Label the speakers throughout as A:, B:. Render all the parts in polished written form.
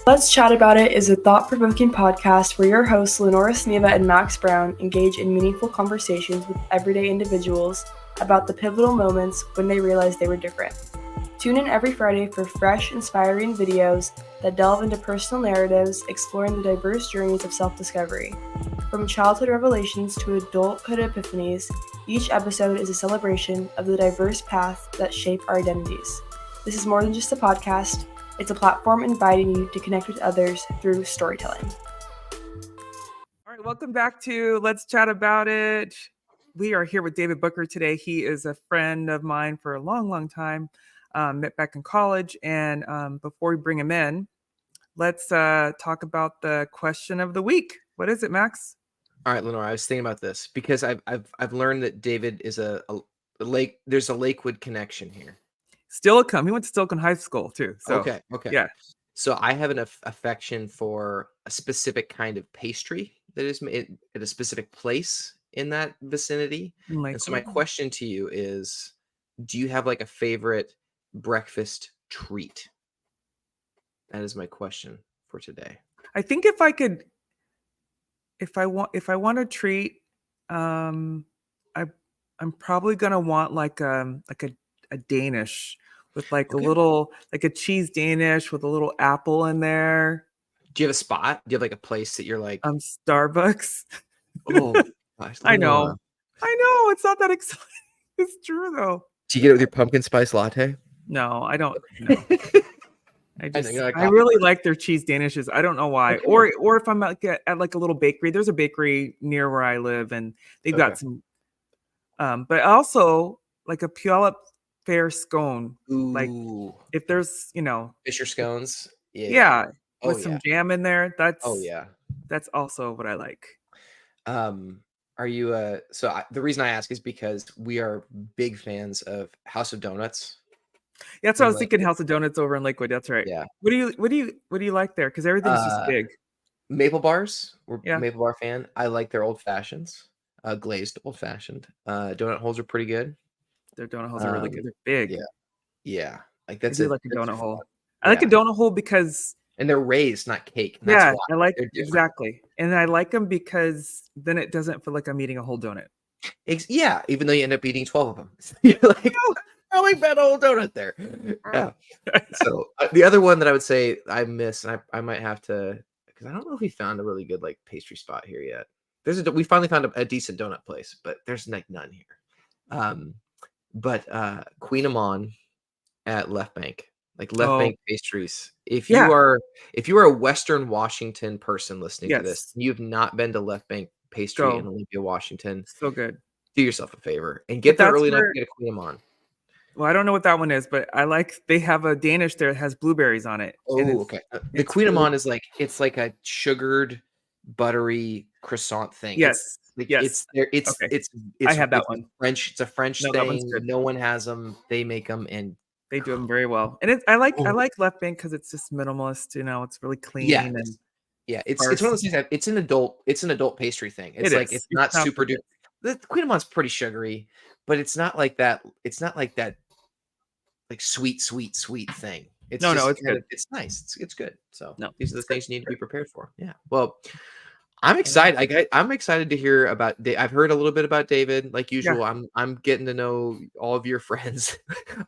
A: Let's Chat About It is a thought-provoking podcast where your hosts Lenora Sneva and Max Brown engage in meaningful conversations with everyday individuals about the pivotal moments when they realized they were different. Tune in every Friday for fresh, inspiring videos that delve into personal narratives exploring the diverse journeys of self-discovery. From childhood revelations to adulthood epiphanies, each episode is a celebration of the diverse paths that shape our identities. This is more than just a podcast. It's a platform inviting you to connect with others through storytelling.
B: All right, welcome back to Let's Chat About It. We are here with David Booker today. He is a friend of mine for a long, long time. Met back in college. And before we bring him in, let's talk about the question of the week. What is it, Max?
C: All right, Lenore, I was thinking about this because I've learned that David is a lake. There's a Lakewood connection here.
B: Stillicum. He went to Stillicum High School too. So
C: okay.
B: Yeah.
C: So I have an affection for a specific kind of pastry that is made at a specific place in that vicinity. And so my question to you is, do you have like a favorite breakfast treat? That is my question for today.
B: I think if I want a treat, I'm probably gonna want like a Danish with like a little, like a cheese Danish with a little apple in there.
C: Do you have a spot? Do you have like a place that you're like?
B: Starbucks.
C: Oh, gosh,
B: I know. It's not that exciting. It's true though.
C: Do you get it with your pumpkin spice latte?
B: No, I don't. No. I really like their cheese Danishes. I don't know why. Okay. Or if I'm at like a little bakery, there's a bakery near where I live, and they've got some. But also like a Puyallup Fair scone.
C: Ooh.
B: Like if there's,
C: Fisher scones.
B: Yeah. With some jam in there. That's also what I like.
C: Are you the reason I ask is because we are big fans of House of Donuts.
B: Yeah, that's what I was thinking. House of Donuts over in Lakewood. That's right.
C: Yeah.
B: What do you like there? Because everything's just big.
C: Maple bars. We're a Maple Bar fan. I like their old fashions. Glazed old fashioned. Donut holes are pretty good.
B: Their donut holes are really good. They're big.
C: Yeah. Like that's
B: like a donut hole. I like a donut hole because
C: they're raised, not cake.
B: Yeah, I like exactly. And I like them because then it doesn't feel like I'm eating a whole donut.
C: Yeah, even though you end up eating 12 of them. You're like, I like that whole donut there. Yeah. So the other one that I would say I miss, and I might have to, because I don't know if we found a really good like pastry spot here yet. We finally found a decent donut place, but there's like none here. But Queen Amon at Left Bank, like Left Bank Pastries. If you are a Western Washington person listening to this, you've not been to Left Bank Pastry in Olympia, Washington.
B: So good.
C: Do yourself a favor and get there early enough to get a Queen Amon.
B: Well, I don't know what that one is, but they have a Danish there that has blueberries on it.
C: Oh, okay. The Queen Amon is like, it's like a sugared, buttery croissant thing.
B: Yes.
C: It's
B: I have that one.
C: It's a French thing. No one has them. They make them and
B: they do them very well. And I like Left Bank because it's just minimalist. It's really clean.
C: It's one of those things that it's an adult pastry thing. It's not super duper. The Queen Amon's pretty sugary, but it's not like that. It's not like that, like sweet thing. It's good. It's nice. It's good. So these are the things you need to be prepared for. Yeah. Well, I'm excited. I'm excited to hear about. I've heard a little bit about David, like usual. Yeah. I'm getting to know all of your friends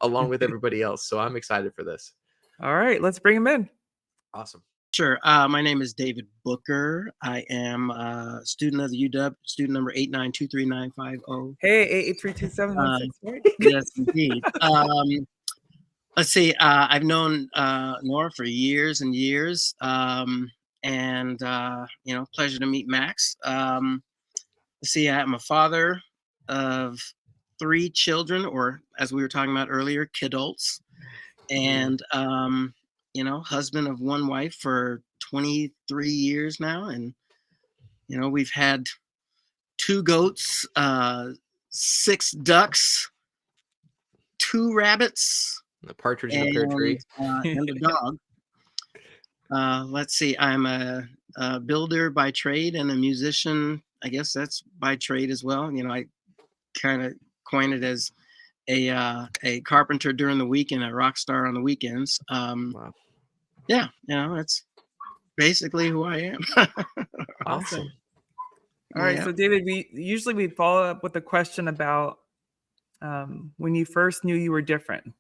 C: along with everybody else. So I'm excited for this.
B: All right, let's bring him in.
C: Awesome.
D: Sure. My name is David Booker. I am a student of the UW, student number 8923950.
B: Hey, 8327116.
D: Yes, indeed. Let's see. I've known Nora for years and years. And pleasure to meet Max. Let's see, I'm a father of 3 children, or as we were talking about earlier, kidults, and husband of 1 wife for 23 years now, and we've had 2 goats, 6 ducks, 2 rabbits,
C: a partridge in a pear tree,
D: and a dog. Let's see, I'm a builder by trade and a musician. I guess that's by trade as well. I kind of coined it as a carpenter during the week and a rock star on the weekends.
C: Wow.
D: Yeah, that's basically who I am.
B: Awesome. All right.
D: Yeah.
B: So David, we follow up with a question about when you first knew you were different.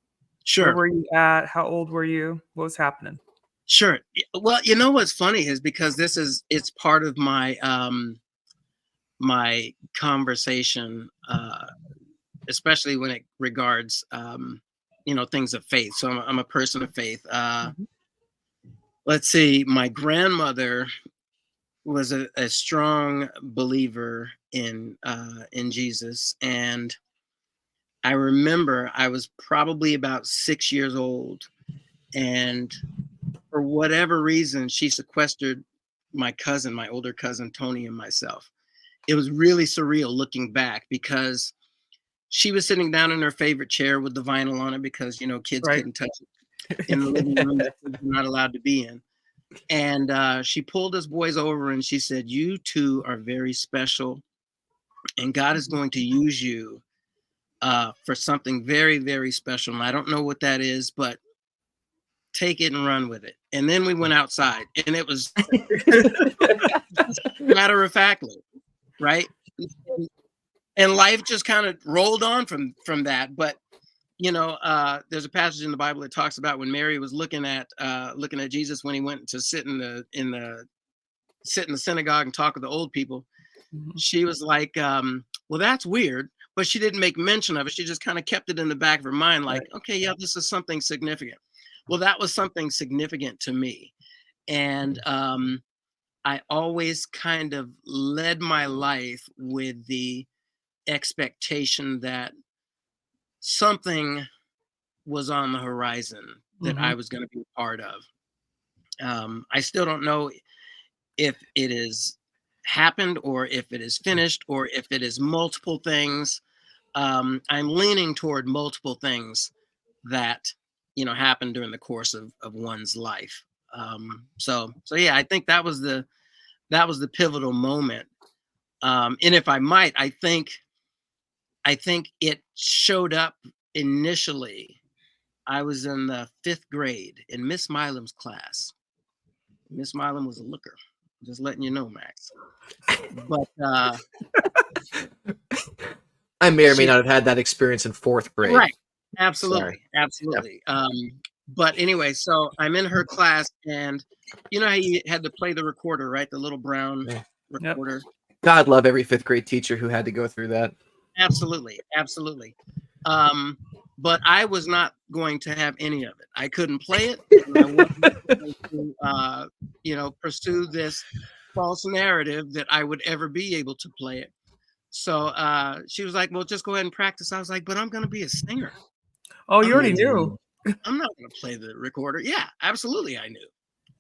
D: Sure.
B: Where were you at? How old were you? What was happening?
D: Sure. Well, you know what's funny is because it's part of my my conversation, especially when it regards things of faith. So I'm a person of faith. Let's see, my grandmother was a strong believer in Jesus, and I remember I was probably about 6 years old, and for whatever reason, she sequestered my older cousin Tony, and myself. It was really surreal looking back because she was sitting down in her favorite chair with the vinyl on it because kids
B: Right.
D: couldn't touch it in the living room that kids were not allowed to be in. And she pulled us boys over and she said, "You two are very special, and God is going to use you for something very, very special. And I don't know what that is, but take it and run with it." And then we went outside, and it was matter of factly, right? And life just kind of rolled on from that. But there's a passage in the Bible that talks about when Mary was looking at Jesus when he went to sit in the synagogue and talk with the old people. She was like, well, that's weird, but she didn't make mention of it. She just kind of kept it in the back of her mind, like, okay, yeah, this is something significant. Well, that was something significant to me. And I always kind of led my life with the expectation that something was on the horizon that I was going to be a part of. I still don't know if it is happened or if it is finished or if it is multiple things. I'm leaning toward multiple things that happened during the course of one's life. So yeah, I think that was the pivotal moment. And if I might, I think it showed up initially. I was in the 5th grade in Miss Milam's class. Miss Milam was a looker. Just letting you know, Max. But
C: I may or may not have had that experience in 4th grade.
D: Right. Absolutely.
C: Sorry.
D: Absolutely. Yep. But anyway, so I'm in her class, and you know how you had to play the recorder, right? The little brown recorder.
C: Yep. God love every 5th grade teacher who had to go through that.
D: Absolutely. Absolutely. But I was not going to have any of it. I couldn't play it. And I wasn't going to, pursue this false narrative that I would ever be able to play it. So she was like, "Well, just go ahead and practice." I was like, "But I'm going to be a singer."
B: Oh, you already knew.
D: I'm not going to play the recorder. Yeah, absolutely. I knew.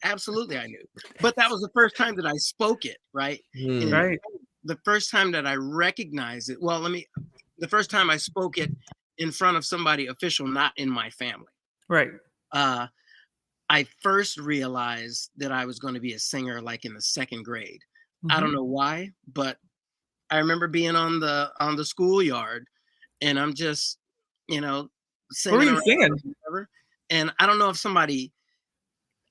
D: Absolutely, I knew. But that was the first time that I spoke it, right?
B: Right.
D: The first time that I recognized it. Well, the first time I spoke it in front of somebody official, not in my family.
B: Right.
D: I first realized that I was going to be a singer like in the 2nd grade. I don't know why, but I remember being on the schoolyard, and I'm just, singing.
B: What were you singing?
D: And I don't know if somebody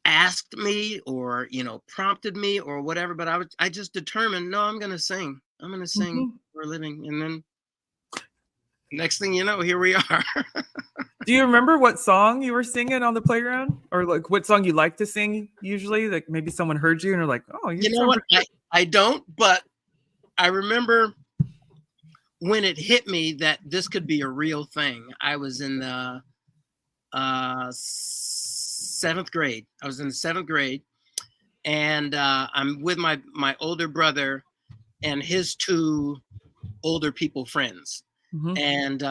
D: asked me or prompted me or whatever, but I just determined, no, I'm going to sing. I'm going to sing for a living. And then next thing you know, here we are.
B: Do you remember what song you were singing on the playground, or like what song you like to sing usually? Like maybe someone heard you and they're like, "Oh,
D: you know what? I don't, but I remember when it hit me that this could be a real thing. I was in the 7th grade. I was in the 7th grade, and I'm with my older brother and his 2 older people friends. And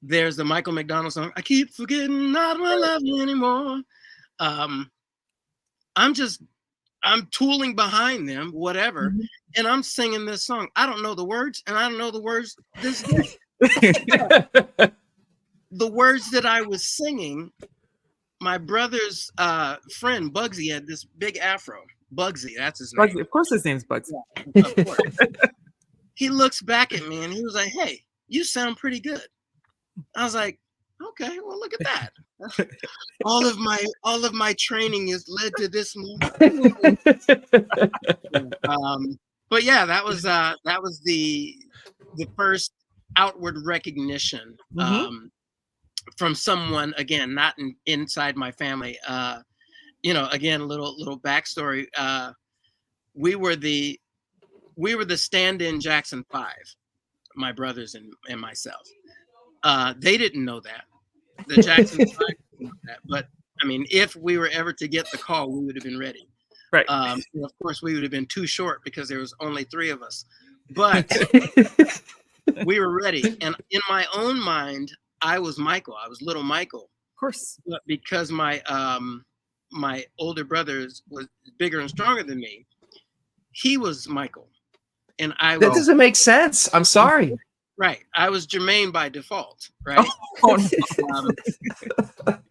D: there's the Michael McDonald song, "I keep forgetting not to love you anymore." I'm tooling behind them, whatever, and I'm singing this song. I don't know the words, and I don't know the words this day. The words that I was singing, my brother's friend Bugsy had this big afro. Bugsy, that's his name.
B: Bugsy, of course his name's Bugsy.
D: Yeah, of course. He looks back at me and he was like, "Hey, you sound pretty good." I was like, Okay, well, look at that. all of my training is led to this moment. But yeah, that was the first outward recognition from someone, again, not inside my family. Again, little backstory. We were the stand-in Jackson 5, my brothers and myself. They didn't know that. The Jackson 5 didn't know that. But I mean, if we were ever to get the call, we would have been ready.
B: Right.
D: Of course, we would have been too short because there was only 3 of us. But we were ready. And in my own mind, I was Michael. I was little Michael.
B: Of course.
D: But because my older brother was bigger and stronger than me, he was Michael. And I
C: That doesn't make sense. I'm sorry.
D: Right. I was Jermaine by default, right?
B: Oh,
D: and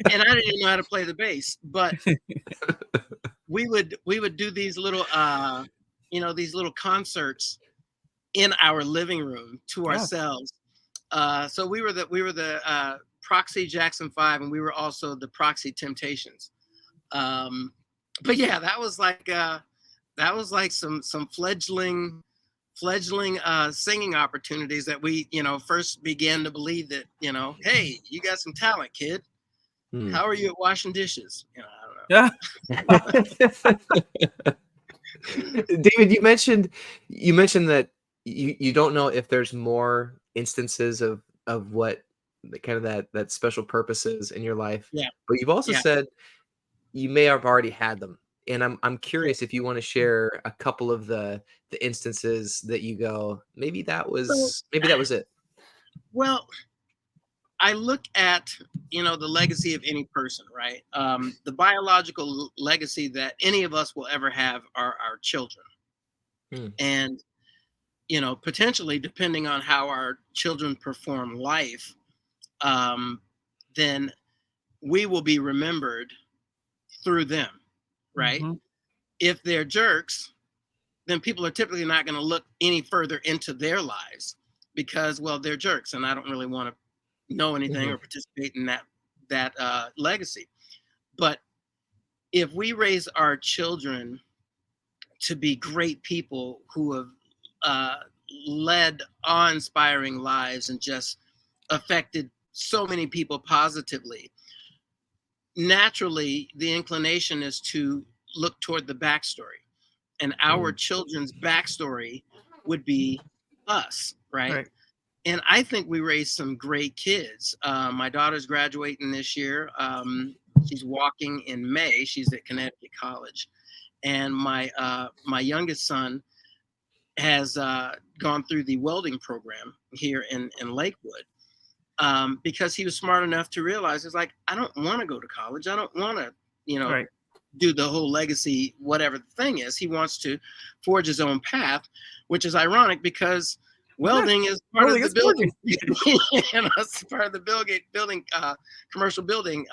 D: I didn't even know how to play the bass, but we would do these little these little concerts in our living room to ourselves. So we were the Proxy Jackson 5, and we were also the Proxy Temptations. But yeah, that was like some fledgling singing opportunities that we first began to believe that hey, you got some talent, kid. How are you at washing dishes? I don't know.
C: David, you mentioned that you don't know if there's more instances of what kind of that special purpose is in your life.
D: Yeah.
C: But you've also said you may have already had them. And I'm curious if you want to share a couple of the instances that you go, maybe that was it.
D: Well, I look at the legacy of any person, right? The biological legacy that any of us will ever have are our children. And potentially, depending on how our children perform life, then we will be remembered through them, right? If they're jerks, then people are typically not going to look any further into their lives because, well, they're jerks, and I don't really want to know anything or participate in that legacy. But if we raise our children to be great people who have led awe-inspiring lives and just affected so many people positively, naturally the inclination is to look toward the backstory, and our children's backstory would be us, right? And I think we raised some great kids. My daughter's graduating this year. She's walking in May. She's at Connecticut College. And my youngest son has gone through the welding program here in Lakewood because he was smart enough to realize, it's like, I don't want to go to college. I don't want to, do the whole legacy, whatever the thing is. He wants to forge his own path, which is ironic because welding is part of the building. It's part of the building, commercial building,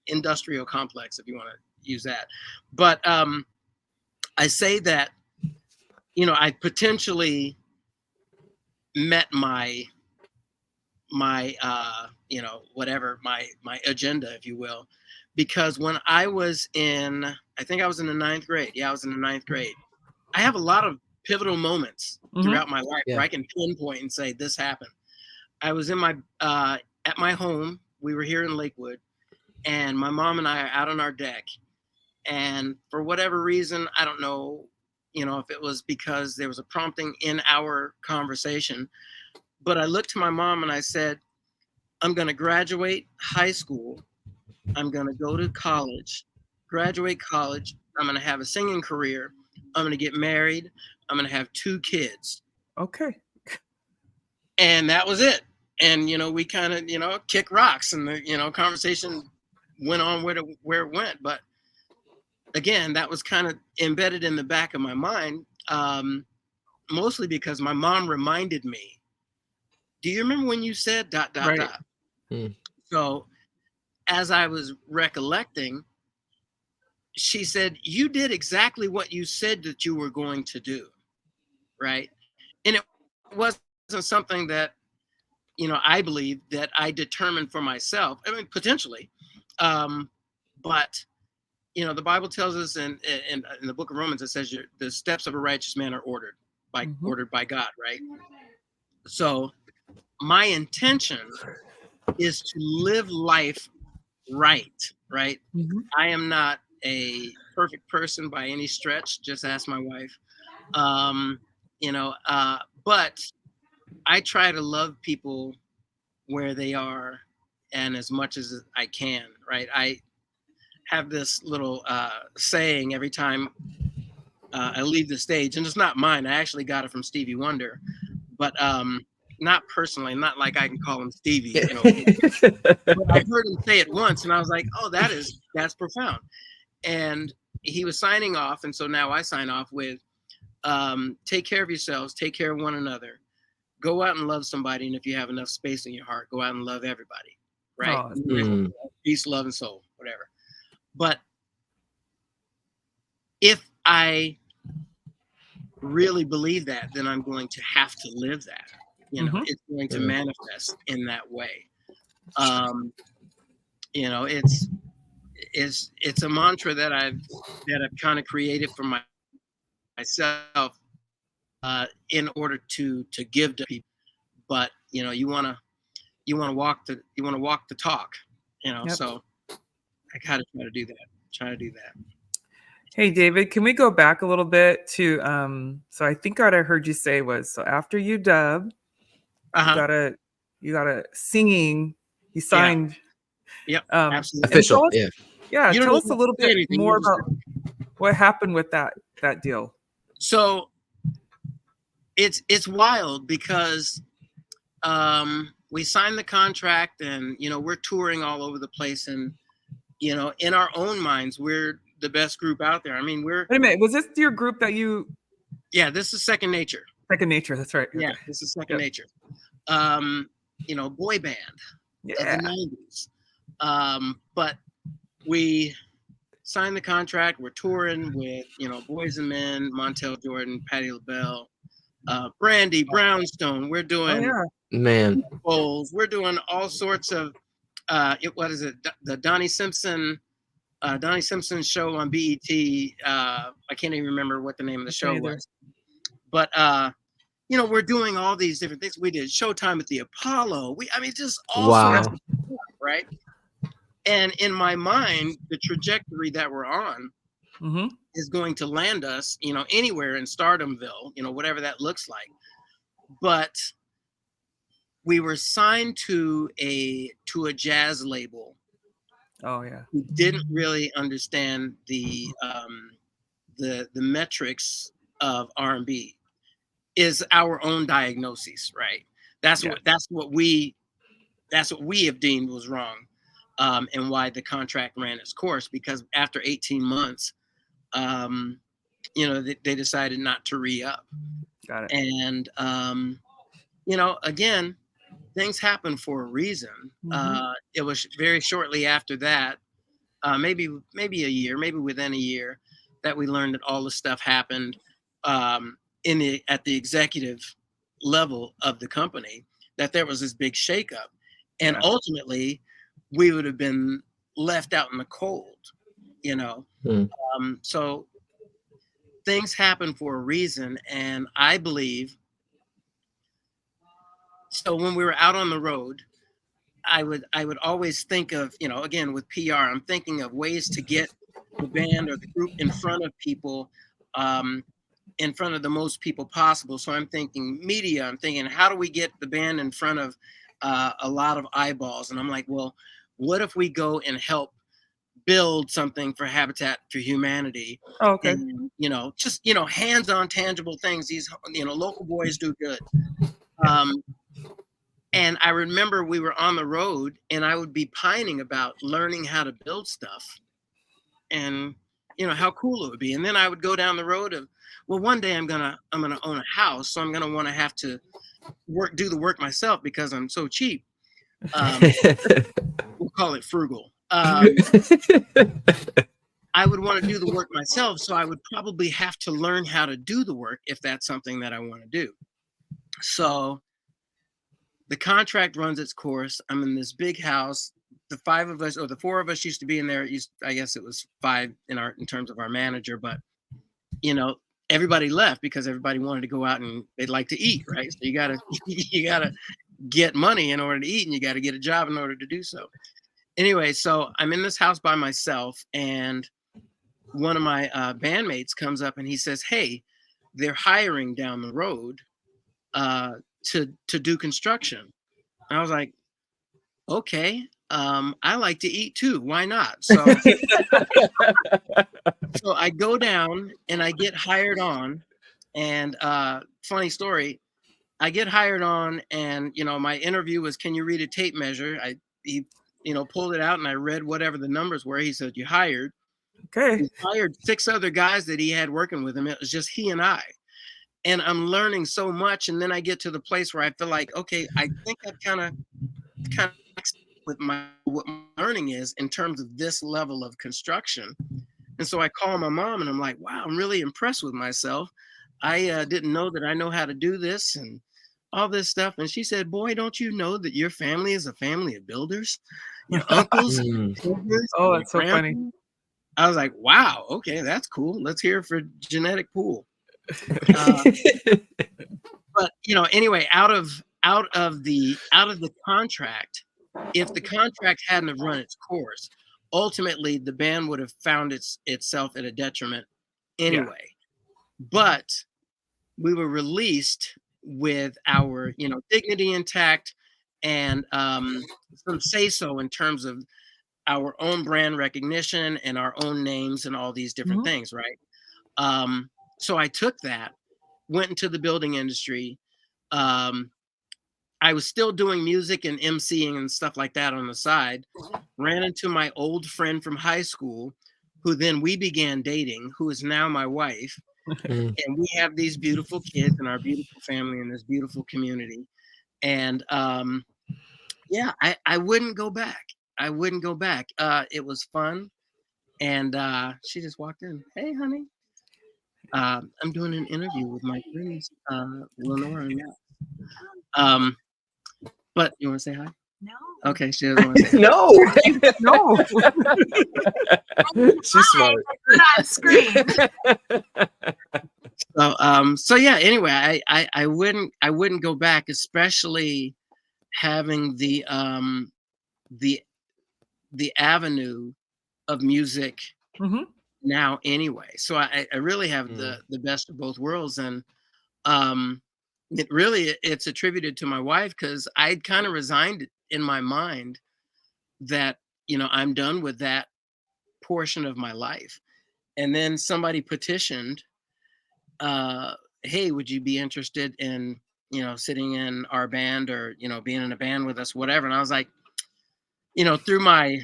D: industrial complex, if you want to use that. But I say that, I potentially met my whatever, my agenda, if you will, because when I was in, I think I was in the 9th grade. Yeah, I was in the 9th grade. I have a lot of pivotal moments throughout my life where I can pinpoint and say this happened. I was in my at my home. We were here in Lakewood, and my mom and I are out on our deck. And for whatever reason, I don't know, if it was because there was a prompting in our conversation, but I looked to my mom and I said, I'm going to graduate high school. I'm going to go to college, graduate college. I'm going to have a singing career. I'm going to get married. I'm going to have 2 kids.
B: Okay.
D: And that was it. And, we kind of, kick rocks, and the, conversation went on where it went. But again, that was kind of embedded in the back of my mind, mostly because my mom reminded me, do you remember when you said ... So as I was recollecting, she said, you did exactly what you said that you were going to do, right? And it wasn't something that I believe that I determined for myself. I mean, potentially, but the Bible tells us in the book of Romans, it says the steps of a righteous man are ordered by God, right? So my intention is to live life right.
B: Mm-hmm.
D: I am not a perfect person by any stretch. Just ask my wife. But I try to love people where they are and as much as I can, right? I have this little saying every time I leave the stage, and it's not mine. I actually got it from Stevie Wonder, but not personally, not like I can call him Stevie, but I heard him say it once and I was like, oh, that's profound. And he was signing off. And so now I sign off with, take care of yourselves, take care of one another, go out and love somebody. And if you have enough space in your heart, go out and love everybody. Right.
B: Oh,
D: Peace, love, and soul, whatever. But if I really believe that, then I'm going to have to live that. It's going to manifest in that way. It's a mantra that I've kind of created for myself in order to give to people. But you want to walk the talk.
B: Yep.
D: So I gotta try to do that.
B: Hey, David, can we go back a little bit to, so I think what I heard you say was, so after you dub, you got a singing, you signed.
D: Yep, absolutely.
C: Official,
B: yeah. Tell us a little bit more about what happened with that deal.
D: So it's wild because we signed the contract and, we're touring all over the place and, in our own minds, we're the best group out there. I mean,
B: wait a minute. Was this your group that you?
D: Yeah, this is Second Nature.
B: Second Nature. That's right.
D: Yeah, this is Second Nature. Boy band of the 90s. But we signed the contract. We're touring with, Boys and Men, Montel Jordan, Patti LaBelle, Brandy, Brownstone. We're doing bowls. We're doing all sorts of what is it? The Donnie Simpson show on BET. I can't even remember what the name of the show was. But we're doing all these different things. We did Showtime at the Apollo. Just all sorts of stuff, right? And in my mind, the trajectory that we're on is going to land us, anywhere in Stardomville, whatever that looks like. But we were signed to a jazz label.
B: Oh yeah.
D: Who didn't really understand the metrics of R&B. Is our own diagnosis, right? That's what we have deemed was wrong, and why the contract ran its course. Because after 18 months, they decided not to re-up.
B: Got it.
D: And again, things happen for a reason. It was very shortly after that, maybe a year, maybe within a year, that we learned that all the stuff happened at the executive level of the company, that there was this big shakeup, and ultimately we would have been left out in the cold. So things happen for a reason, and I believe. So when we were out on the road, I would always think of, again, with PR, I'm thinking of ways to get the band or the group in front of people, in front of the most people possible. So I'm thinking media. I'm thinking, how do we get the band in front of a lot of eyeballs? And I'm like, well, what if we go and help build something for Habitat for Humanity?
B: Oh, okay.
D: And, just, hands-on tangible things. These, local boys do good. And I remember we were on the road and I would be pining about learning how to build stuff and, how cool it would be. And then I would go down the road of, well, one day I'm going to own a house. So I'm going to want to have to do the work myself because I'm so cheap. We'll call it frugal. I would want to do the work myself. So I would probably have to learn how to do the work if that's something that I want to do. So the contract runs its course. I'm in this big house. The 5 of us, or the 4 of us, used to be in there. I guess it was 5 in terms of our manager, but everybody left because everybody wanted to go out and they'd like to eat, right? So you gotta you gotta get money in order to eat, and you gotta get a job in order to do so. Anyway, so I'm in this house by myself, and one of my bandmates comes up and he says, "Hey, they're hiring down the road to do construction." And I was like, "Okay, I like to eat too. Why not?" So so I go down and I get hired on. And funny story, I get hired on, and my interview was, "Can you read a tape measure?" He pulled it out, and I read whatever the numbers were. He said, "You hired."
B: Okay.
D: He hired 6 other guys that he had working with him. It was just he and I. And I'm learning so much. And then I get to the place where I feel like, okay, I think I've kind of with what my learning is in terms of this level of construction. And so I call my mom and I'm like, wow, I'm really impressed with myself. I didn't know that I know how to do this and all this stuff. And she said, boy, don't you know that your family is a family of builders? Your uncles,
C: Mm.
D: cousins,
B: Oh,
D: your
B: that's so funny.
D: grandpa?" I was like, wow, okay, that's cool. Let's hear it for genetic pool. But anyway, out of the contract, if the contract hadn't have run its course, ultimately the band would have found itself at a detriment anyway. But we were released with our dignity intact, and some say so in terms of our own brand recognition and our own names and all these different
B: Mhm.
D: things, right? So I took that, went into the building industry. I was still doing music and emceeing and stuff like that on the side. Ran into my old friend from high school, who then we began dating, who is now my wife.
C: Mm.
D: And we have these beautiful kids and our beautiful family in this beautiful community. And yeah, I wouldn't go back. I wouldn't go back. It was fun. And she just walked in. Hey, honey. I'm doing an interview with my friends, Lenora and Matt. But you want to say hi?
E: No.
D: Okay, she doesn't want to say hi.
C: No,
B: No.
C: she's smart.
E: Not on screen.
D: So yeah. Anyway, I wouldn't go back, especially having the avenue of music
B: Mhm.
D: now. Anyway, so I really have the best of both worlds, and it's attributed to my wife, because I'd kind of resigned in my mind that I'm done with that portion of my life. And then somebody petitioned, hey, would you be interested in sitting in our band, or being in a band with us, whatever. And I was like, through my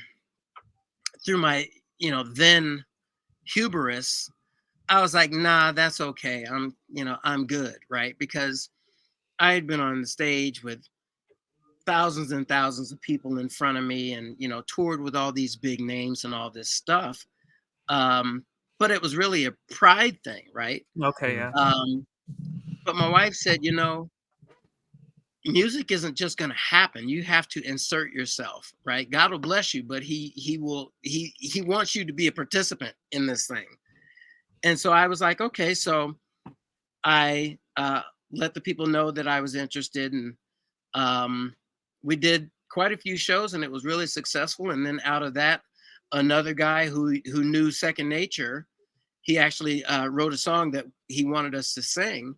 D: then hubris, I was like, nah, that's okay. I'm good, right? Because I had been on the stage with thousands and thousands of people in front of me, and toured with all these big names and all this stuff. But it was really a pride thing, right?
B: Okay, yeah.
D: But my wife said, music isn't just going to happen. You have to insert yourself, right? God will bless you, but he wants you to be a participant in this thing. And so I was like, okay. So I let the people know that I was interested, and we did quite a few shows, and it was really successful. And then out of that, another guy who knew Second Nature, he actually wrote a song that he wanted us to sing.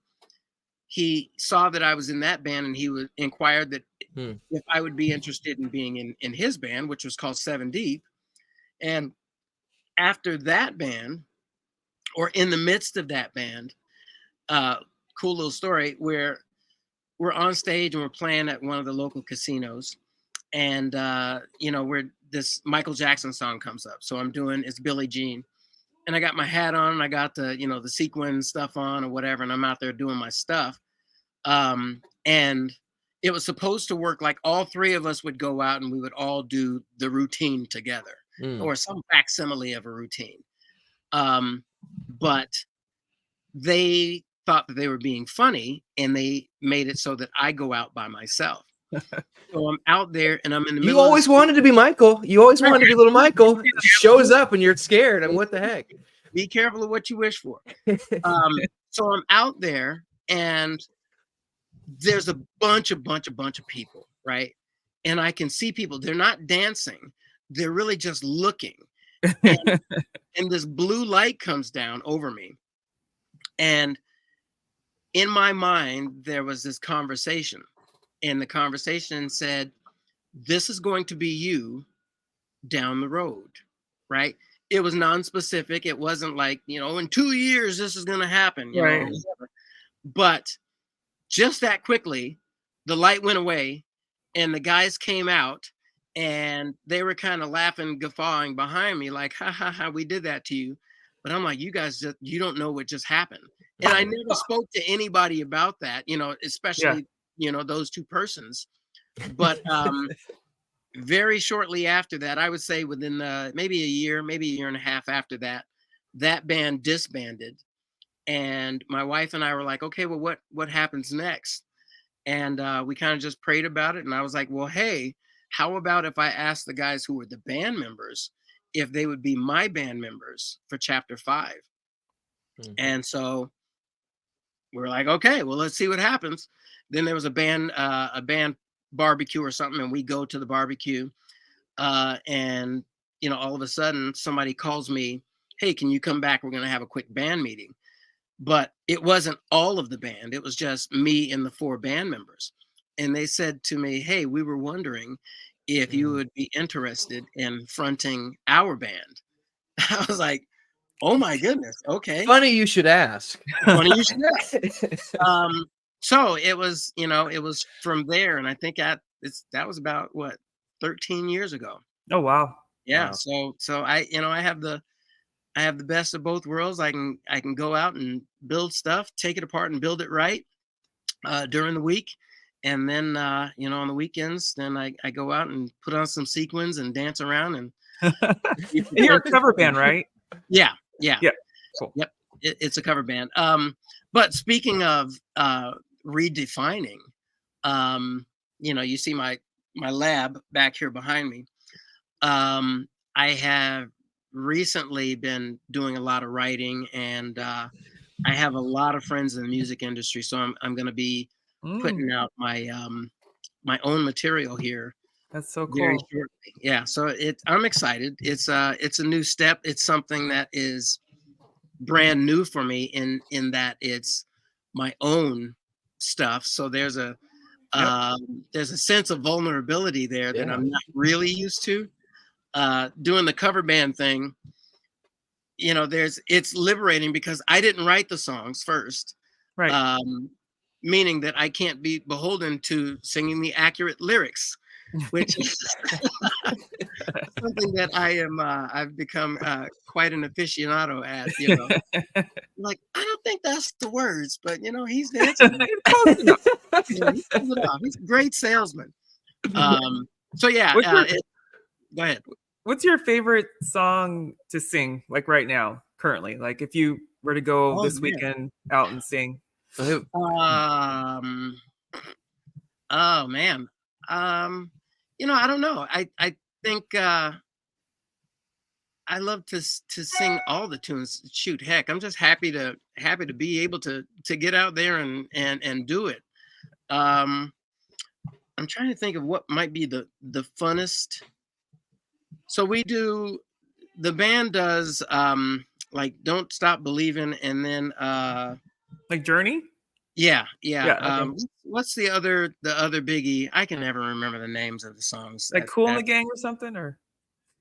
D: He saw that I was in that band, and he inquired that if I would be interested in being in his band, which was called Seven Deep. And after that band, or in the midst of that band, cool little story, where we're on stage and we're playing at one of the local casinos, and this Michael Jackson song comes up. So I'm doing It's Billie Jean, and I got my hat on, and I got the the sequin stuff on or whatever, and I'm out there doing my stuff. And it was supposed to work like all 3 of us would go out and we would all do the routine together, or some facsimile of a routine. But they thought that they were being funny, and they made it so that I go out by myself. So I'm out there and I'm in the
C: You
D: middle of the
C: always
D: street.
C: wanted to be Michael. You always wanted to be little Michael. It just shows up and you're scared. And what the heck?
D: Be careful of what you wish for. So I'm out there and there's a bunch of people, right? And I can see people, they're not dancing, they're really just looking. And this blue light comes down over me. And in my mind, there was this conversation. And the conversation said, this is going to be you down the road, right? It was non-specific. It wasn't like, in 2 years, this is going to happen,
B: Right.
D: But just that quickly, the light went away and the guys came out and they were kind of laughing, guffawing behind me like, ha, ha, ha, we did that to you. But I'm like, you guys, you don't know what just happened. And I never spoke to anybody about that, especially, those two persons. But very shortly after that, I would say within maybe a year and a half after that, that band disbanded. And my wife and I were like, okay, well, what happens next? And we kind of just prayed about it. And I was like, well, hey, how about if I ask the guys who were the band members if they would be my band members for chapter 5? Mm-hmm. And so we were like, okay, well, let's see what happens. Then there was a band barbecue or something, and we go to the barbecue. And, all of a sudden somebody calls me, hey, can you come back? We're going to have a quick band meeting. But it wasn't all of the band. It was just me and the 4 band members. And they said to me, hey, we were wondering if you would be interested in fronting our band. I was like, oh my goodness. Okay.
C: Funny you should ask.
D: Funny you should ask. So it was, it was from there. And I think that was about 13 years ago.
B: Oh, wow.
D: Yeah.
C: Wow.
D: So I have the best of both worlds. I can go out and build stuff, take it apart and build it right during the week. And then, on the weekends, then I go out and put on some sequins and dance around. And
B: you're a cover band, right?
D: Yeah.
B: Cool.
D: Yep. It's a cover band. But speaking of redefining, you see my lab back here behind me. I have recently been doing a lot of writing, and I have a lot of friends in the music industry, so I'm going to be putting out my my own material here.
B: That's so cool.
D: Very shortly. Yeah, so I'm excited. It's a new step. It's something that is brand new for me in that it's my own stuff. So there's a sense of vulnerability there that I'm not really used to. Doing the cover band thing, it's liberating because I didn't write the songs first,
B: right?
D: Meaning that I can't be beholden to singing the accurate lyrics, which is something that I've become quite an aficionado at. Like, I don't think that's the words, but he's dancing. He pulls it off. He's a great salesman. So yeah, go ahead.
B: What's your favorite song to sing, like right now, currently? Like if you were to go this weekend out and sing.
D: Oh man. I don't know. I think I love to sing all the tunes. Shoot, heck, I'm just happy to be able to get out there and do it. I'm trying to think of what might be the funnest. So the band does like Don't Stop Believing, and then
B: like Journey?
D: Yeah.
B: Okay.
D: What's the other biggie? I can never remember the names of the songs.
B: Like Cool in the Gang or something, or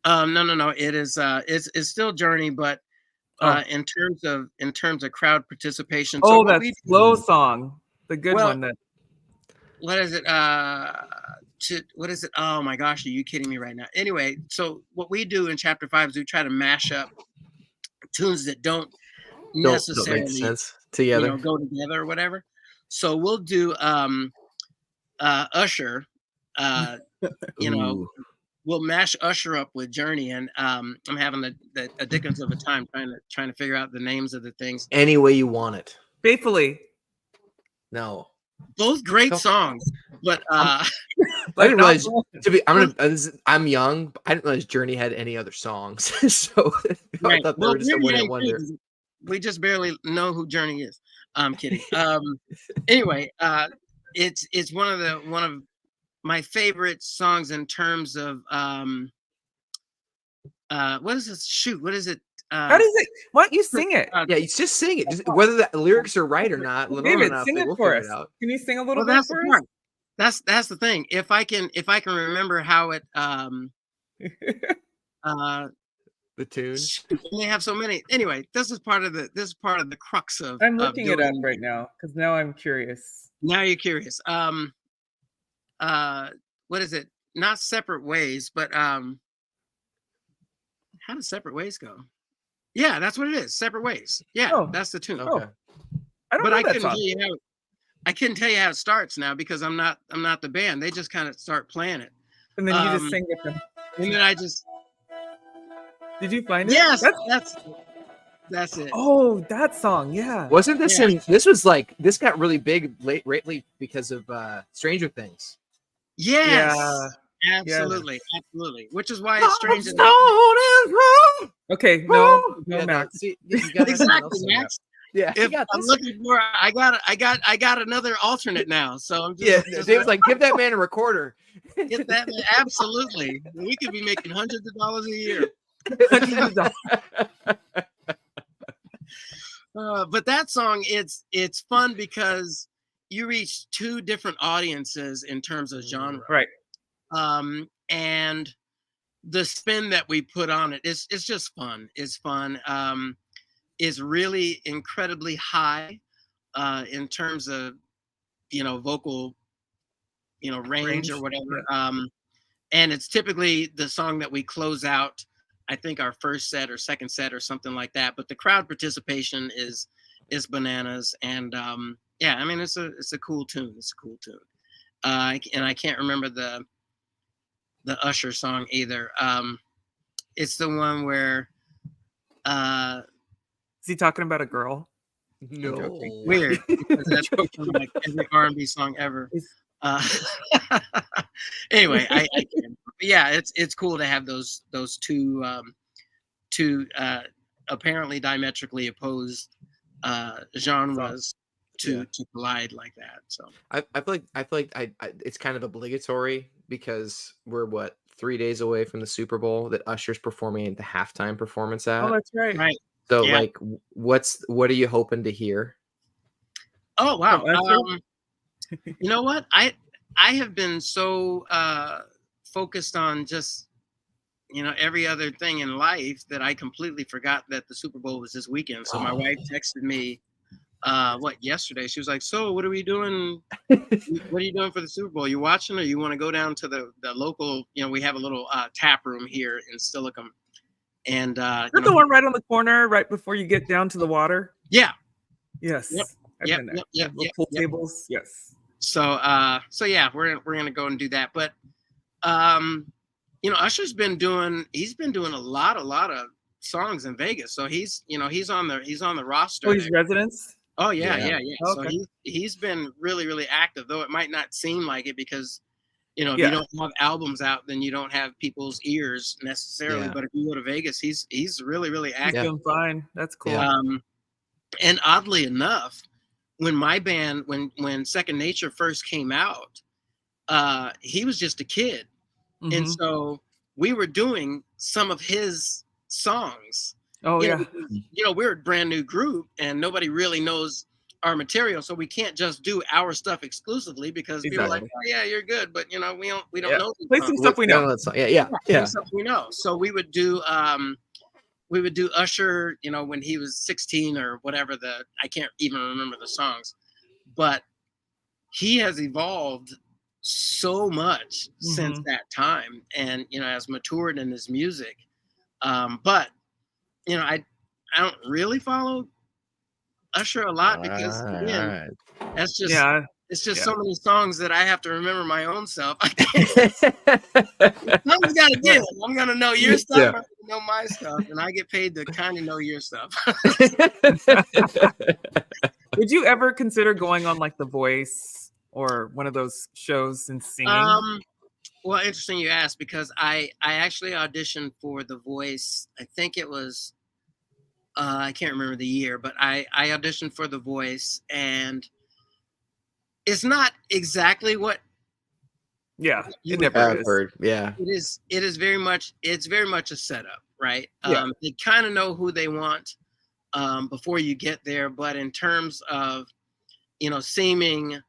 D: no. It is it's still Journey, but in terms of crowd participation.
B: So that slow song, the good one that.
D: What is it? What is it? Oh my gosh, are you kidding me right now? Anyway, so what we do in chapter 5 is we try to mash up tunes that don't necessarily
C: make sense together,
D: go together or whatever. So we'll do Usher. We'll mash Usher up with Journey, and I'm having a dickens of a time trying to figure out the names of the things.
C: Any way you want it.
B: Faithfully.
C: No.
D: Both great songs. But
C: I
B: But
C: didn't
B: not
C: realize.
B: the-
C: I'm young. But I didn't realize Journey had any other songs. So I
D: right.
C: thought they
D: Well,
C: were just a
D: Journey
C: one-hit
D: ain't
C: wonder.
D: too, 'cause we just barely know who Journey is. I'm kidding. Anyway, it's one of my favorite songs in terms of what is this? Shoot, what is it?
B: How does it? Why don't you sing it?
C: Yeah, you just sing it. Just, whether the lyrics are right or not, Lenore and
B: David,
C: I
B: sing it
C: will
B: for
C: figure
B: us.
C: it out.
B: Can you sing a little
D: Well,
B: bit
D: that's the
B: for us?
D: part. That's the thing. If I can remember how it
C: The tune.
D: shoot, they have so many. Anyway, this is part of the crux of
B: I'm
D: of
B: looking it up
D: doing.
B: right now because now I'm curious.
D: Now you're curious. What is it? Not Separate Ways, but how does Separate Ways go? Yeah, that's what it is. Separate Ways. Yeah,
B: Oh.
D: that's the tune.
C: Okay.
B: I don't
D: But
B: know
D: I
B: that
D: couldn't
B: song.
D: tell you how I couldn't tell you how it starts now because I'm not the band. They just kind of start playing it.
B: And then you just sing with them.
D: And then I just
B: Did you find it?
D: yes, that's it.
B: Oh, that song. Yeah.
C: Wasn't this
D: Yeah.
C: this got really big lately because of Stranger Things.
D: Yes.
B: Yeah.
D: Absolutely. Absolutely. Which is why it's strange.
B: Okay. No,
C: Yeah,
B: Max.
C: see, you gotta have someone
D: Exactly,
C: else sing that.
D: Max.
C: Yeah,
D: If
C: you got
D: I'm
C: this.
D: looking for, I got another alternate now. So I'm just,
C: Yeah, David's like, give that man a recorder.
D: get that. Absolutely, we could be making hundreds of dollars a year. But that song, it's fun because you reach two different audiences in terms of genre,
B: Right.
D: and the spin that we put on it's just fun. It's fun. Is really incredibly high in terms of vocal range or whatever. And it's typically the song that we close out, I think, our first set or second set or something like that. But the crowd participation is bananas. And yeah, I mean, it's a cool tune. It's a cool tune. And I can't remember the Usher song either. It's the one where
B: Is he talking about a girl?
C: No.
D: weird, because that's like every R&B song ever. Anyway, I can't. But yeah, it's cool to have those two apparently diametrically opposed genres to collide like that. So
C: I feel like I it's kind of obligatory because we're 3 days away from the Super Bowl that Usher's performing at the halftime performance at.
B: Oh, that's right.
D: right.
C: So
D: Yeah.
C: like, what are you hoping to hear?
D: Oh wow.
B: From Usher?
D: You know what? I have been so focused on just every other thing in life that I completely forgot that the Super Bowl was this weekend. So my wife texted me yesterday. She was like, "So what are we doing? What are you doing for the Super Bowl? You watching, or you want to go down to the local? We have a little tap room here in Steilacoom, and
B: Is that the one right on the corner, right before you get down to the water?
D: yeah,
B: Yes.
D: Yep.
B: I've
D: Yep,
B: been there.
D: yep, yep,
B: The
D: yep,
B: pool
D: yep.
B: tables. Yes.
D: So yeah, we're gonna go and do that. But Usher's been doing a lot of songs in Vegas. So he's on the roster.
B: Oh, he's residents.
D: Oh yeah.
B: Oh,
D: So
B: okay.
D: he's been really, really active, though it might not seem like it because if
B: Yeah.
D: you don't have albums out, then you don't have people's ears necessarily.
C: Yeah.
D: But if you go to Vegas, he's really, really
B: He's
D: active.
B: doing fine. That's cool.
C: Yeah.
D: And oddly enough, when my band, when Second Nature first came out, he was just a kid. And
B: Mhm.
D: so we were doing some of his songs.
B: Oh yeah.
D: Because, we're a brand new group and nobody really knows our material, so we can't just do our stuff exclusively because people are like,
B: Exactly.
D: "Oh yeah, you're good," but we don't
B: Yeah.
D: know these
B: Play
D: songs.
B: some stuff we know.
C: Yeah.
D: Stuff we know. So we would do Usher, when he was 16 or whatever. I can't even remember the songs, but he has evolved so much since that time, and has matured in his music. But I don't really follow Usher a lot because again, that's just it's just so many songs that I have to remember my own self. Someone's got to get it. I'm gonna know your stuff. I'm gonna know my stuff, and I get paid to kind of know your stuff.
B: Would you ever consider going on like The Voice or one of those shows and singing?
D: Well, interesting you asked, because I actually auditioned for The Voice. I think it was I can't remember the year, but I auditioned for The Voice, and it's not exactly what
B: Yeah,
D: you
B: it
D: would
B: never
C: I've
B: is.
C: heard. Yeah.
D: It is very much a setup, right?
B: Yeah.
D: They kind of know who they want before you get there, but in terms of seeming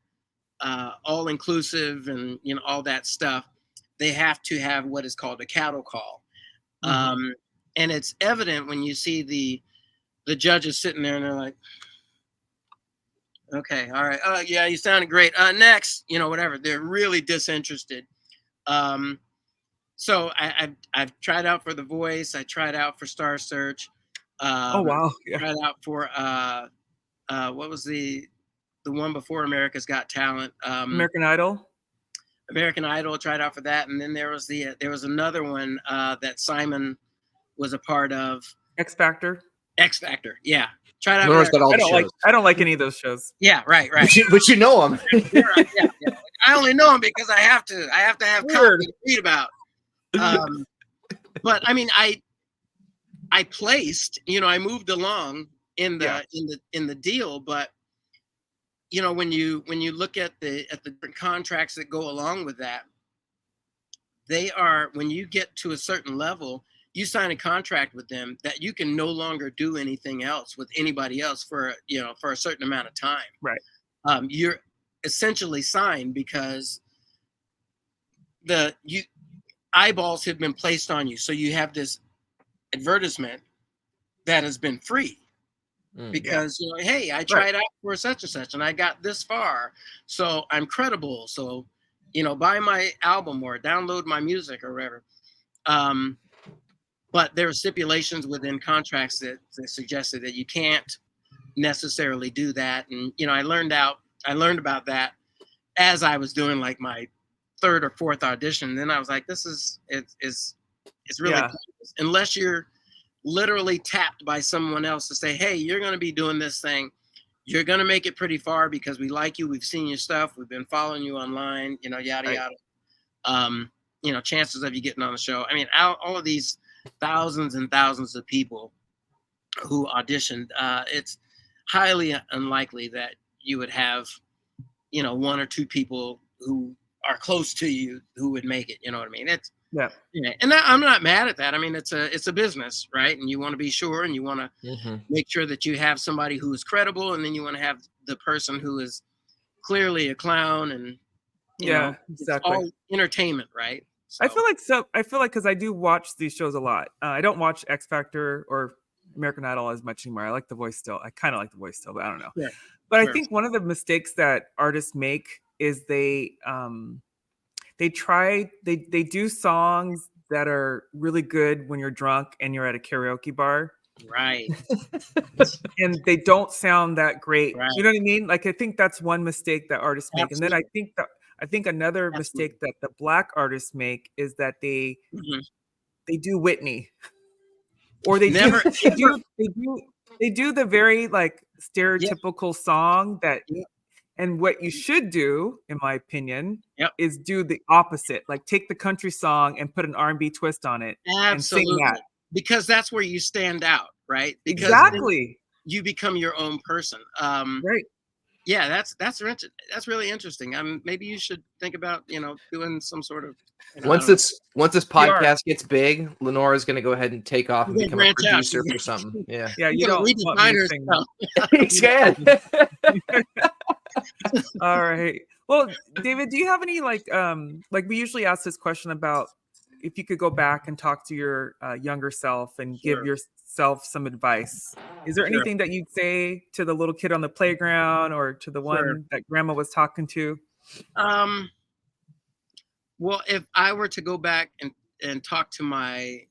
D: all inclusive and all that stuff, they have to have what is called a cattle call, and it's evident when you see the judges sitting there and they're like, okay, all right, yeah, you sounded great. Next, whatever. They're really disinterested. So I've tried out for The Voice. I tried out for Star Search.
B: Oh wow, yeah.
D: Tried out for what was the one before America's Got Talent?
B: American Idol.
D: American Idol. Tried out for that, and then there was another one that Simon was a part of.
B: X Factor.
D: X Factor. Yeah. Tried out.
C: Lenore's got all the shows.
B: I don't like any of those shows.
D: Yeah, right.
C: But you know them.
D: You're right, yeah. I only know them because I have to have copy to read about. But I mean, I placed, I moved along in the deal, but when you look at the different contracts that go along with that, they are, when you get to a certain level, you sign a contract with them that you can no longer do anything else with anybody else for a certain amount of time.
B: Right.
D: You're essentially signed because eyeballs have been placed on you. So you have this advertisement that has been free because, hey, I tried out for such and such and I got this far. So I'm credible. So, buy my album or download my music or whatever. But there are stipulations within contracts that suggested that you can't necessarily do that. And, I learned about that as I was doing like my third or fourth audition. Then I was like, it's really pointless. Unless you're literally tapped by someone else to say, hey, you're going to be doing this thing. You're going to make it pretty far because we like you. We've seen your stuff. We've been following you online, yada, yada. Chances of you getting on the show. I mean, all of these thousands and thousands of people who auditioned, it's highly unlikely that you would have, one or two people who are close to you who would make it. You know what I mean? And I'm not mad at that. I mean, it's a business, right? And you want to be sure, and you want to make sure that you have somebody who is credible, and then you want to have the person who is clearly a clown, and
B: exactly.
D: It's all entertainment, right? So.
B: I feel like because I do watch these shows a lot. I don't watch X Factor or American Idol as much anymore. I like The Voice still. I kind of like The Voice still, but I don't know.
D: Yeah.
B: But I think one of the mistakes that artists make is they do songs that are really good when you're drunk and you're at a karaoke bar.
D: Right.
B: And they don't sound that great.
D: Right.
B: You know what I mean? Like, I think that's one mistake that artists make.
D: Absolutely.
B: And then I think another mistake that the Black artists make is that they do Whitney, or they do the very like stereotypical song that. And what you should do, in my opinion, is do the opposite. Like, take the country song and put an R&B twist on it.
D: Absolutely.
B: And sing that.
D: Because that's where you stand out, right? Because
B: exactly.
D: You become your own person.
B: Right.
D: Yeah, that's really interesting. Maybe you should think about doing some sort of
C: once this podcast gets big, Lenore is going to go ahead and take off and become a producer for something. Yeah.
B: Yeah, you don't
D: redesign her stuff.
C: He's good.
B: All right. Well, David, do you have any like we usually ask this question about if you could go back and talk to your younger self and give yourself some advice? Is there anything that you'd say to the little kid on the playground or to the one that grandma was talking to?
D: Well, if I were to go back and talk to my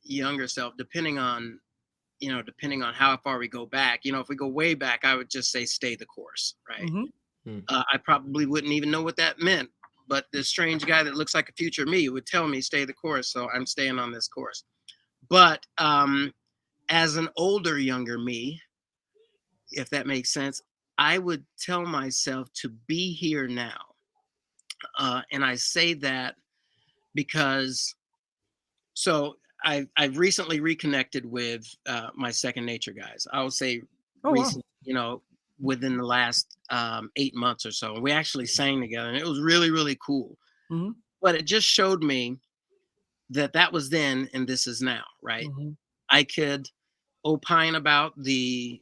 D: younger self, depending on how far we go back, if we go way back, I would just say stay the course, right? I probably wouldn't even know what that meant, but this strange guy that looks like a future me would tell me stay the course, so I'm staying on this course. But as an older younger me, if that makes sense, I would tell myself to be here now. And I say that because I've recently reconnected with my second nature guys. I would say
B: Oh, wow.
D: recent, within the last 8 months or so. And we actually sang together, and it was really, really cool.
B: Mhm.
D: But it just showed me that was then and this is now, right?
B: Mhm.
D: I could opine about the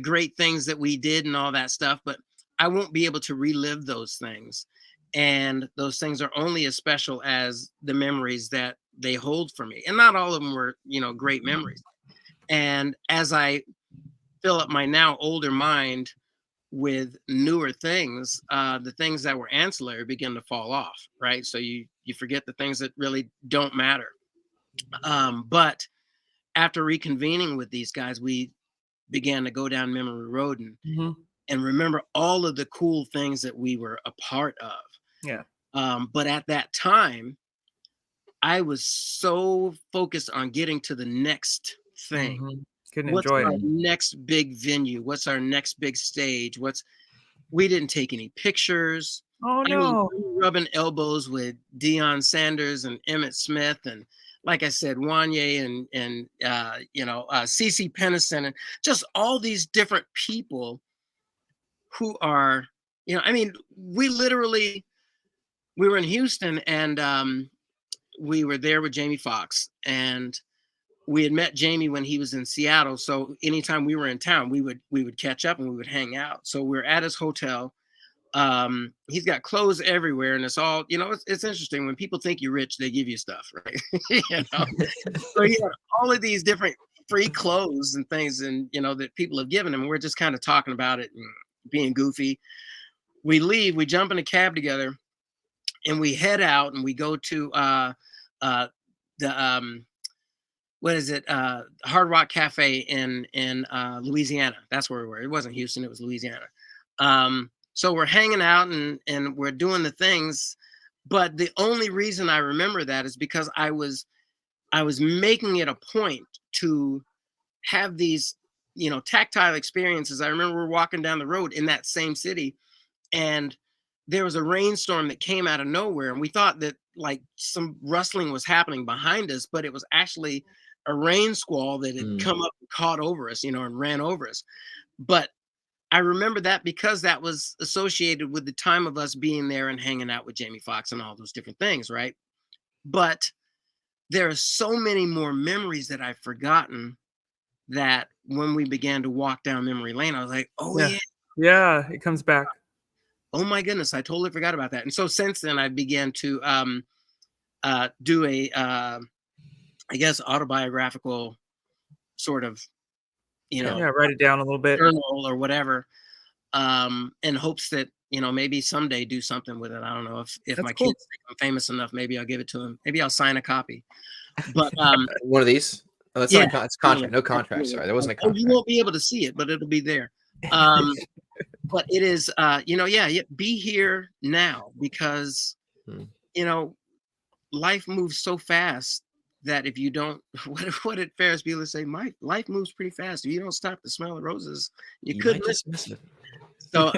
D: great things that we did and all that stuff, but I won't be able to relive those things. And those things are only as special as the memories that they hold for me. And not all of them were, great memories. And as I fill up my now older mind with newer things, the things that were ancillary begin to fall off, right? So you forget the things that really don't matter. But after reconvening with these guys, we began to go down memory road
B: Mhm.
D: and remember all of the cool things that we were a part of.
B: Yeah.
D: But at that time, I was so focused on getting to the next thing.
B: Mhm. Couldn't
D: What's
B: enjoy
D: our
B: it.
D: next big venue? What's our next big stage? We didn't take any pictures.
B: Oh,
D: I was
B: no.
D: rubbing elbows with Deion Sanders and Emmett Smith, and like I said, Wanye and CeCe Pennison, and just all these different people who are, I mean, we were in Houston, and we were there with Jamie Foxx, and we had met Jamie when he was in Seattle. So anytime we were in town, we would catch up and we would hang out. So we're at his hotel. He's got clothes everywhere, and it's all, it's interesting when people think you're rich, they give you stuff, right? So he had all of these different free clothes and things, and that people have given him. We're just kind of talking about it and being goofy. We leave, we jump in a cab together, and we head out, and we go to the what is it? Hard Rock Cafe in Louisiana. That's where we were. It wasn't Houston, it was Louisiana. So we're hanging out and we're doing the things, but the only reason I remember that is because I was making it a point to have these, tactile experiences. I remember we're walking down the road in that same city, and there was a rainstorm that came out of nowhere, and we thought that like some rustling was happening behind us, but it was actually a rain squall that had come up and caught over us, and ran over us. But I remember that because that was associated with the time of us being there and hanging out with Jamie Foxx and all those different things, right? But there are so many more memories that I've forgotten, that when we began to walk down memory lane, I was like, oh
B: Yeah.
D: yeah,
B: Yeah, it comes back.
D: oh my goodness, I totally forgot about that. And so since then, I began to do a, I guess, autobiographical sort of,
B: Yeah, write it down a little bit.
D: journal or whatever, in hopes that, maybe someday do something with it. I don't know if
B: That's
D: my
B: cool.
D: kids think I'm famous enough, maybe I'll give it to them. Maybe I'll sign a copy. But
C: One of these? Oh, that's
D: yeah,
C: not it's contract. No contract. Sorry, there wasn't a
D: oh,
C: contract.
D: you won't be able to see it, but it'll be there. But it is, yeah, be here now, because, life moves so fast that if you don't, what did Ferris Bueller say? My life moves pretty fast. If you don't stop to smell the roses, you could
C: might just miss it.
D: So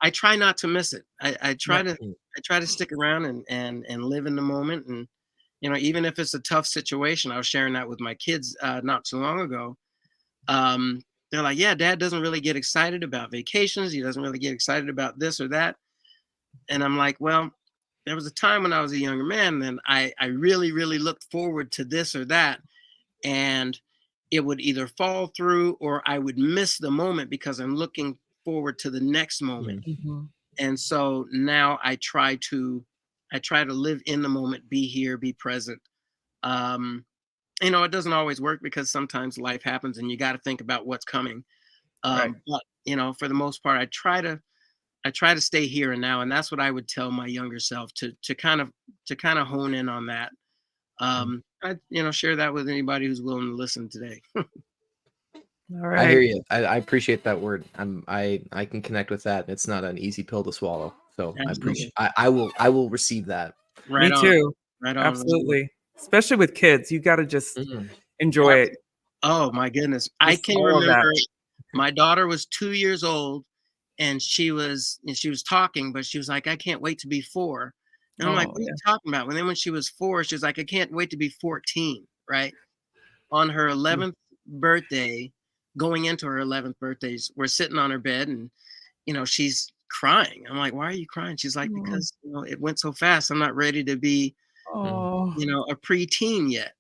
D: I try not to miss it. I try
B: Yeah.
D: to stick around and live in the moment. And even if it's a tough situation, I was sharing that with my kids not too long ago. They're like, yeah, Dad doesn't really get excited about vacations. He doesn't really get excited about this or that. And I'm like, well, there was a time when I was a younger man, and I really, really looked forward to this or that. And it would either fall through, or I would miss the moment because I'm looking forward to the next moment.
B: Mhm.
D: And so now I try to live in the moment, be here, be present. It doesn't always work because sometimes life happens and you got to think about what's coming.
B: Right.
D: But for the most part, I try to stay here and now, and that's what I would tell my younger self, to kind of hone in on that. I share that with anybody who's willing to listen today.
B: All
C: I hear
B: right.
C: you. I appreciate that word. I can connect with that. It's not an easy pill to swallow. So I
D: Absolutely.
C: appreciate. I will receive that.
D: Right
B: Me
D: on.
B: too.
D: Right on. Right on.
B: Absolutely. Especially with kids, you got to just
C: Mhm.
B: enjoy it.
D: Oh my goodness. I
B: Just
D: can
B: all of that.
D: remember My daughter was 2 years old, and she was talking, but she was like, "I can't wait to be 4." And I'm like,
B: Oh,
D: "What are
B: yeah.
D: you talking about?" And then when she was 4, she was like, "I can't wait to be 14," right? On her 11th birthday, going into her 11th birthdays, we're sitting on her bed and, she's crying. I'm like, "Why are you crying?" She's like,
B: Mm.
D: "Because, it went so fast. I'm not ready to be,
B: Oh,
D: a preteen yet."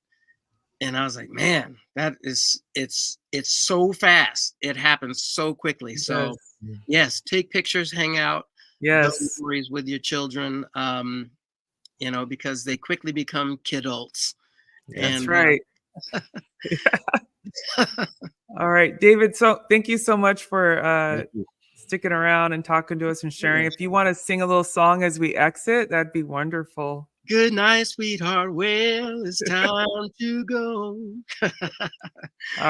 D: And I was like, "Man, it's so fast. It happens so quickly."
B: it
D: So,
B: does.
D: yes, take pictures, hang out, build
B: Yes,
D: memories with your children, because they quickly become kidults.
B: that's
C: Yes.
D: And
B: right. All right, David. So thank you so much for
C: Thank you.
B: sticking around and talking to us and sharing. If you want to sing a little song as we exit, that'd be wonderful.
D: good night, sweetheart. Well, it's time to go.
B: All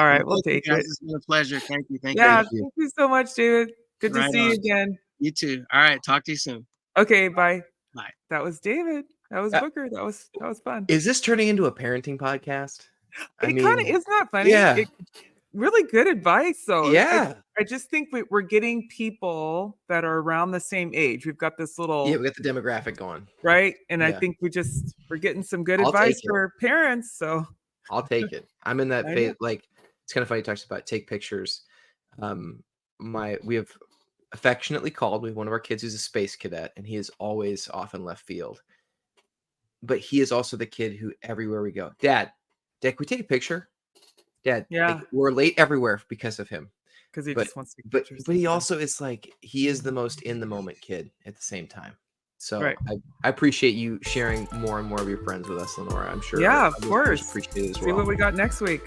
B: right,
D: Well,
B: we'll
D: thank you
B: take
D: guys.
B: it.
D: It's been a pleasure. Thank you. Thank you.
B: Yeah,
C: Thank you.
B: thank you so much, David. Good to
D: Right
B: see you
D: on.
B: again.
D: You too. All right. Talk to you soon.
B: Okay, bye.
D: Bye.
B: That was David. That was
C: Uh,
B: Booker. That was fun.
C: Is this turning into a parenting podcast? I
B: It kind of
C: mean,
B: is not funny.
C: yeah,
B: Really good advice, though.
C: yeah,
B: I just think we're getting people that are around the same age. We've got this
C: yeah.
B: little
C: We got the demographic going.
B: right, and I
C: Yeah,
B: think we're getting some good
C: I'll take
B: advice
C: it.
B: for parents. So
C: I'll take it. I'm in that
B: I
C: phase.
B: know.
C: Like, it's kind of funny. He talks about take pictures. We have affectionately called. We have one of our kids who's a space cadet, and he is always off in left field. But he is also the kid who everywhere we go, Dad, can we take a picture? Dad, like
B: Yeah,
C: we're late everywhere because of him.
B: because he
C: But
B: just wants to take
C: but
B: pictures.
C: but he
B: Yeah.
C: also is like he is the most in the moment kid at the same time. So
B: Right.
C: I appreciate you sharing more and more of your friends with us, Lenora. I'm sure
B: Yeah,
C: our
B: of
C: listeners
B: course.
C: appreciate it as
B: See
C: well.
B: what we got next week.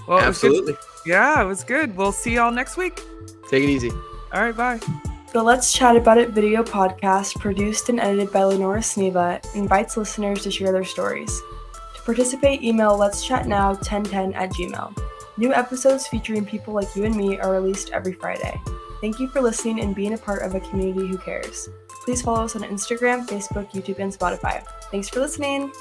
B: Well, it was good.
C: Absolutely.
B: Yeah, it was good. We'll see y'all next week.
C: Take it easy.
B: All right, bye.
A: The Let's Chat About It video podcast, produced and edited by Lenora Sneva, invites listeners to share their stories. To participate, email letschatnow1010@gmail. New episodes featuring people like you and me are released every Friday. Thank you for listening and being a part of a community who cares. Please follow us on Instagram, Facebook, YouTube, and Spotify. Thanks for listening!